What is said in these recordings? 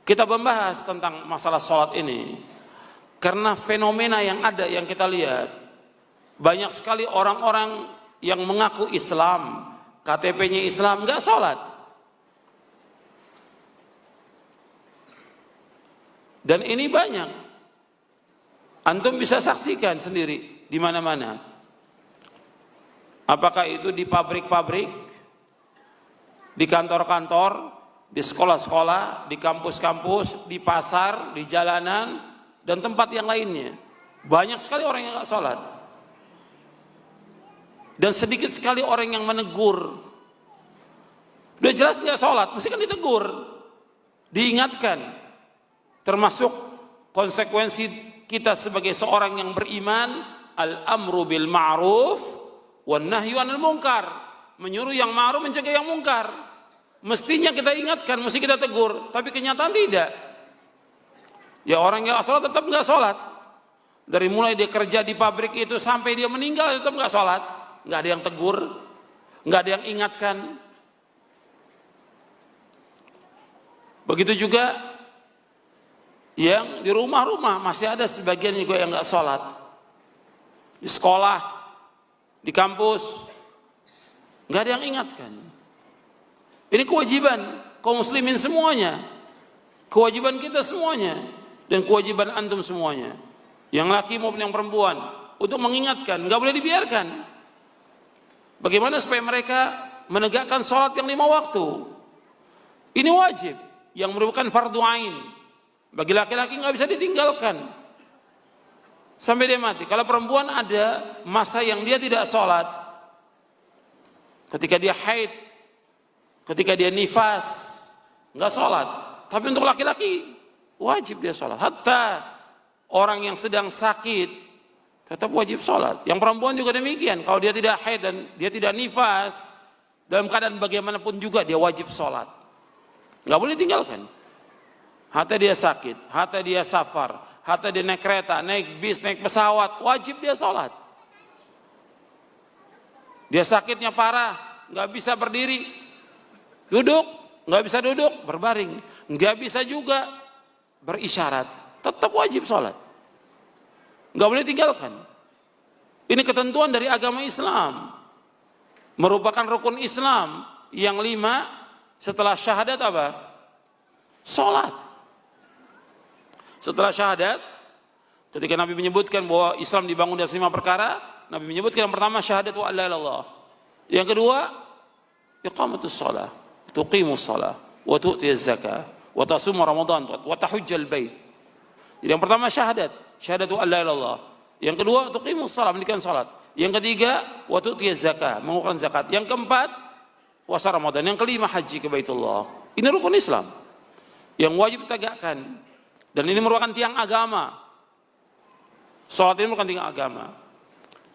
Kita membahas tentang masalah sholat ini karena fenomena yang ada, yang kita lihat, banyak sekali orang-orang yang mengaku Islam, KTP-nya Islam, nggak sholat. Dan ini banyak. Antum bisa saksikan sendiri di mana-mana. Apakah itu di pabrik-pabrik, di kantor-kantor, di sekolah-sekolah, di kampus-kampus, di pasar, di jalanan, dan tempat yang lainnya. Banyak sekali orang yang nggak sholat. Dan sedikit sekali orang yang menegur. Udah jelas nggak sholat, mesti kan ditegur, diingatkan. Termasuk konsekuensi kita sebagai seorang yang beriman, al-amru bil ma'ruf wan nahyu 'anil munkar, menyuruh yang ma'ruf, mencegah yang munkar. Mestinya kita ingatkan, mesti kita tegur, tapi kenyataan tidak. Ya orang yang sholat tetap nggak sholat. Dari mulai dia kerja di pabrik itu sampai dia meninggal tetap nggak sholat. Nggak ada yang tegur, nggak ada yang ingatkan. Begitu juga yang di rumah-rumah masih ada sebagian juga yang nggak sholat. Di sekolah, di kampus, nggak ada yang ingatkan. Ini kewajiban kaum muslimin semuanya, kewajiban kita semuanya, dan kewajiban antum semuanya, yang laki maupun yang perempuan, untuk mengingatkan, nggak boleh dibiarkan. Bagaimana supaya mereka menegakkan sholat yang 5 waktu? Ini wajib, yang merupakan fardu ain. Bagi laki-laki nggak bisa ditinggalkan sampai dia mati. Kalau perempuan ada masa yang dia tidak sholat, ketika dia haid, ketika dia nifas, nggak sholat. Tapi untuk laki-laki wajib dia sholat. Hatta orang yang sedang sakit tetap wajib sholat. Yang perempuan juga demikian. Kalau dia tidak haid dan dia tidak nifas, dalam keadaan bagaimanapun juga dia wajib sholat. Nggak boleh tinggalkan. Hatta dia sakit, hatta dia safar, hatta dia naik kereta, naik bis, naik pesawat, wajib dia sholat. Dia sakitnya parah, nggak bisa berdiri, duduk, nggak bisa duduk, berbaring, nggak bisa juga berisyarat, tetap wajib sholat, nggak boleh tinggalkan. Ini ketentuan dari agama Islam, merupakan rukun Islam yang 5 setelah syahadat apa? Sholat. Setelah syahadat, ketika Nabi menyebutkan bahwa Islam dibangun dari 5 perkara, Nabi menyebutkan yang pertama syahadat wa la ilaha illallah. Yang kedua, iqamatus shalah, tuqimus shalah, wa tu'tiyaz zakah, wa tasum ramadan, wa tahujjal bait. Jadi yang pertama syahadat wa la ilaha illallah. Yang kedua, tuqimus shalah, mendirikan salat. Yang ketiga, wa tu'tiyaz zakah, mengeluarkan zakat. Yang keempat, puasa Ramadan. Yang kelima, haji ke Baitullah. Ini rukun Islam yang wajib ditegakkan. Dan ini merupakan tiang agama. Salat ini merupakan tiang agama.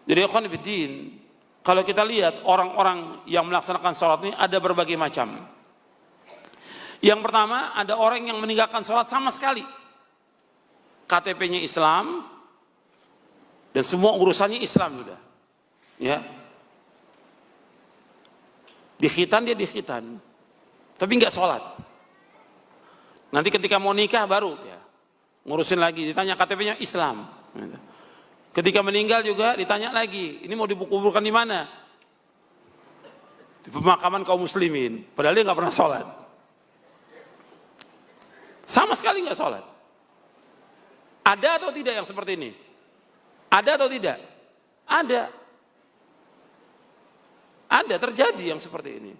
Jadi ikhwan fillah, kalau kita lihat orang-orang yang melaksanakan salat ini ada berbagai macam. Yang pertama, ada orang yang meninggalkan salat sama sekali. KTP-nya Islam dan semua urusannya Islam sudah. Ya. Dikhitan dia dikhitan. Tapi enggak salat. Nanti ketika mau nikah baru ya ngurusin lagi, ditanya KTP-nya Islam. Ketika meninggal juga ditanya lagi, ini mau dikuburkan di mana? Di pemakaman kaum muslimin. Padahal dia nggak pernah sholat. Sama sekali nggak sholat. Ada atau tidak yang seperti ini? Ada atau tidak? Ada. Ada, terjadi yang seperti ini.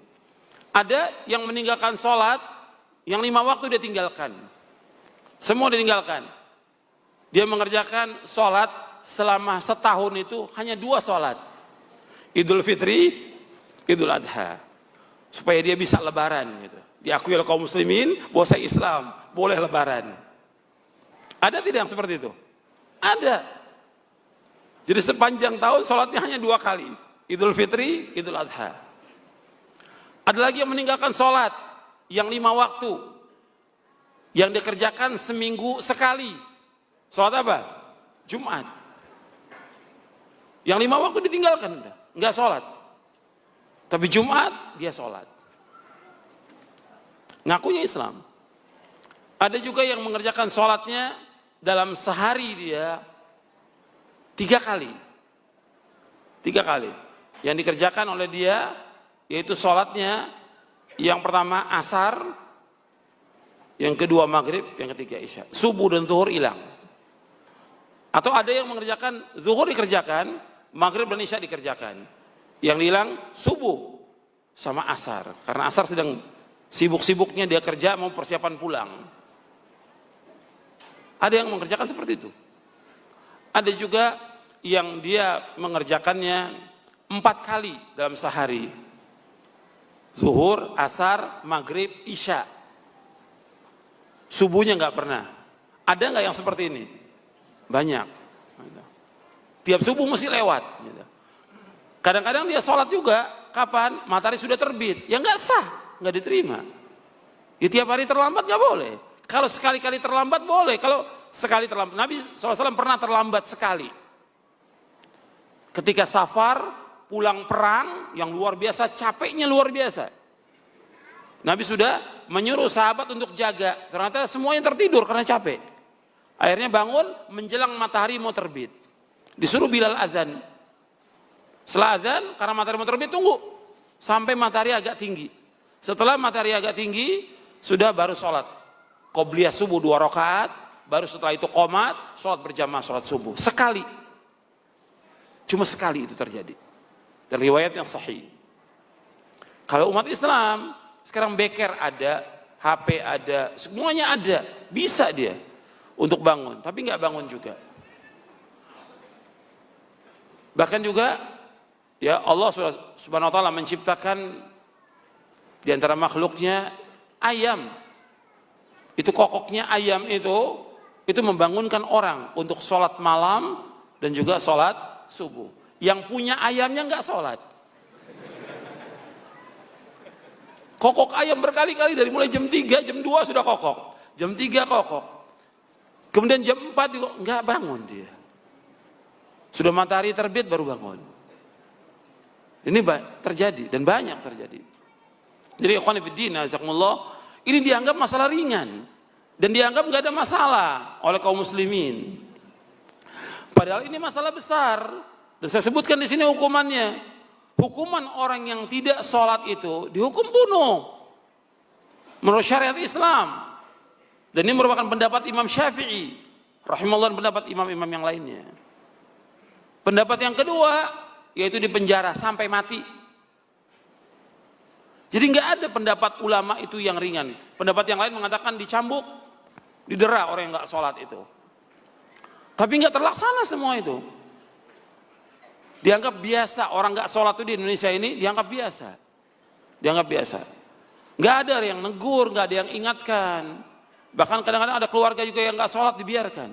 Ada yang meninggalkan sholat, yang 5 waktu dia tinggalkan. Semua ditinggalkan. Dia mengerjakan sholat selama setahun itu hanya 2 sholat. Idul Fitri, Idul Adha. Supaya dia bisa lebaran. Gitu. Diakui oleh kaum muslimin bahwa saya Islam, boleh lebaran. Ada tidak yang seperti itu? Ada. Jadi sepanjang tahun sholatnya hanya 2 kali. Idul Fitri, Idul Adha. Ada lagi yang meninggalkan sholat yang 5 waktu. Yang dikerjakan seminggu sekali. Sholat apa? Jumat. Yang 5 waktu ditinggalkan, enggak sholat. Tapi Jumat dia sholat. Ngakunya Islam. Ada juga yang mengerjakan sholatnya dalam sehari dia 3 kali. 3 kali. Yang dikerjakan oleh dia yaitu sholatnya yang pertama asar, yang kedua maghrib, yang ketiga isya. Subuh dan zuhur hilang. Atau ada yang mengerjakan zuhur dikerjakan, maghrib dan isya dikerjakan. Yang hilang subuh sama asar. Karena asar sedang sibuk-sibuknya dia kerja mau persiapan pulang. Ada yang mengerjakan seperti itu. Ada juga yang dia mengerjakannya 4 kali dalam sehari. Zuhur, asar, maghrib, isya. Subuhnya nggak pernah. Ada nggak yang seperti ini? Banyak. Tiap subuh mesti lewat. Kadang-kadang dia sholat juga. Kapan? Matahari sudah terbit. Ya nggak sah, nggak diterima. Ya tiap hari terlambat nggak boleh. Kalau sekali-kali terlambat boleh. Kalau sekali terlambat, Nabi SAW pernah terlambat sekali. Ketika safar, pulang perang yang luar biasa, capeknya luar biasa. Nabi sudah menyuruh sahabat untuk jaga. Ternyata semuanya tertidur karena capek. Akhirnya bangun menjelang matahari mau terbit. Disuruh Bilal azan. Setelah azan, karena matahari mau terbit, tunggu sampai matahari agak tinggi. Setelah matahari agak tinggi, sudah baru sholat. Qobliyah subuh 2 rakaat, baru setelah itu qomat, sholat berjamaah sholat subuh. Sekali. Cuma sekali itu terjadi. Dan riwayat yang sahih. Kalau umat Islam, sekarang beker ada, HP ada, semuanya ada. Bisa dia untuk bangun, tapi nggak bangun juga. Bahkan juga, ya Allah Subhanahu Wa Taala menciptakan di antara makhluknya ayam. Itu kokoknya ayam itu membangunkan orang untuk sholat malam dan juga sholat subuh. Yang punya ayamnya nggak sholat. Kokok ayam berkali-kali dari mulai jam 3, jam 2 sudah kokok. Jam 3 kokok. Kemudian jam 4 juga nggak bangun dia. Sudah matahari terbit baru bangun. Ini terjadi dan banyak terjadi. Jadi ikhwan fillah, jazakumullah, ini dianggap masalah ringan dan dianggap nggak ada masalah oleh kaum muslimin. Padahal ini masalah besar dan saya sebutkan di sini hukumannya. Hukuman orang yang tidak sholat itu dihukum bunuh menurut syariat Islam. Dan ini merupakan pendapat Imam Syafi'i rahimahullah dan pendapat imam-imam yang lainnya. Pendapat yang kedua yaitu dipenjara sampai mati. Jadi nggak ada pendapat ulama itu yang ringan. Pendapat yang lain mengatakan dicambuk, didera orang yang nggak sholat itu. Tapi nggak terlaksana semua itu. Dianggap biasa, orang nggak sholat itu di Indonesia ini dianggap biasa. Dianggap biasa. Nggak ada yang negur, nggak ada yang ingatkan. Bahkan kadang-kadang ada keluarga juga yang nggak sholat dibiarkan.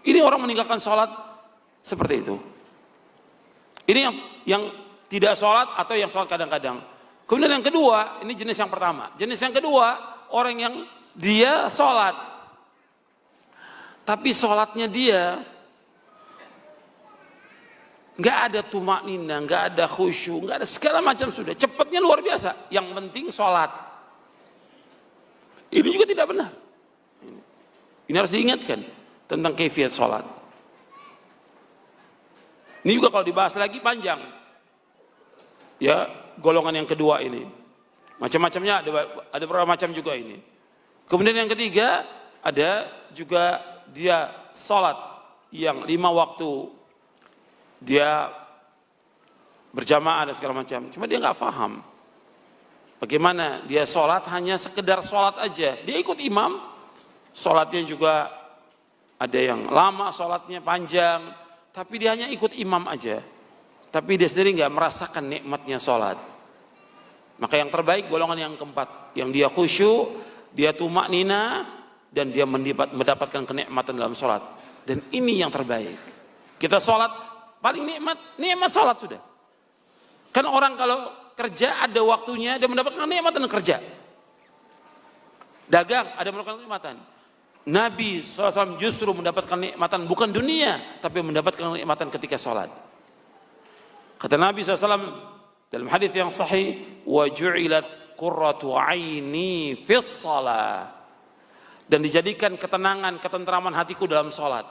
Ini orang meninggalkan sholat seperti itu. Ini yang tidak sholat atau yang sholat kadang-kadang. Kemudian yang kedua, ini jenis yang pertama. Jenis yang kedua, orang yang dia sholat. Tapi sholatnya dia nggak ada tumaknina, nggak ada khusyuk, nggak ada segala macam sudah. Cepatnya luar biasa. Yang penting sholat. Ini juga tidak benar. Ini harus diingatkan tentang kaifiyat sholat. Ini juga kalau dibahas lagi panjang. Ya, golongan yang kedua ini. Macam-macamnya ada beberapa macam juga ini. Kemudian yang ketiga, ada juga dia sholat yang 5 waktu. Dia berjamaah dan segala macam. Cuma dia nggak paham. Bagaimana dia sholat hanya sekedar sholat aja. Dia ikut imam, sholatnya juga ada yang lama, sholatnya panjang. Tapi dia hanya ikut imam aja. Tapi dia sendiri nggak merasakan nikmatnya sholat. Maka yang terbaik golongan yang keempat. Yang dia khusyuk, dia tumaknina, dan dia mendapatkan kenikmatan dalam sholat. Dan ini yang terbaik. Kita sholat, paling nikmat sholat sudah. Kan orang kalau kerja ada waktunya, dia mendapatkan kenikmatan kerja. Dagang, ada mendapatkan kenikmatan. Nabi SAW justru mendapatkan kenikmatan bukan dunia, tapi mendapatkan kenikmatan ketika sholat. Kata Nabi SAW dalam hadis yang sahih, wa ju'ilat qurratu aini fis shalah. dan dijadikan ketenangan, ketentraman hatiku dalam sholat.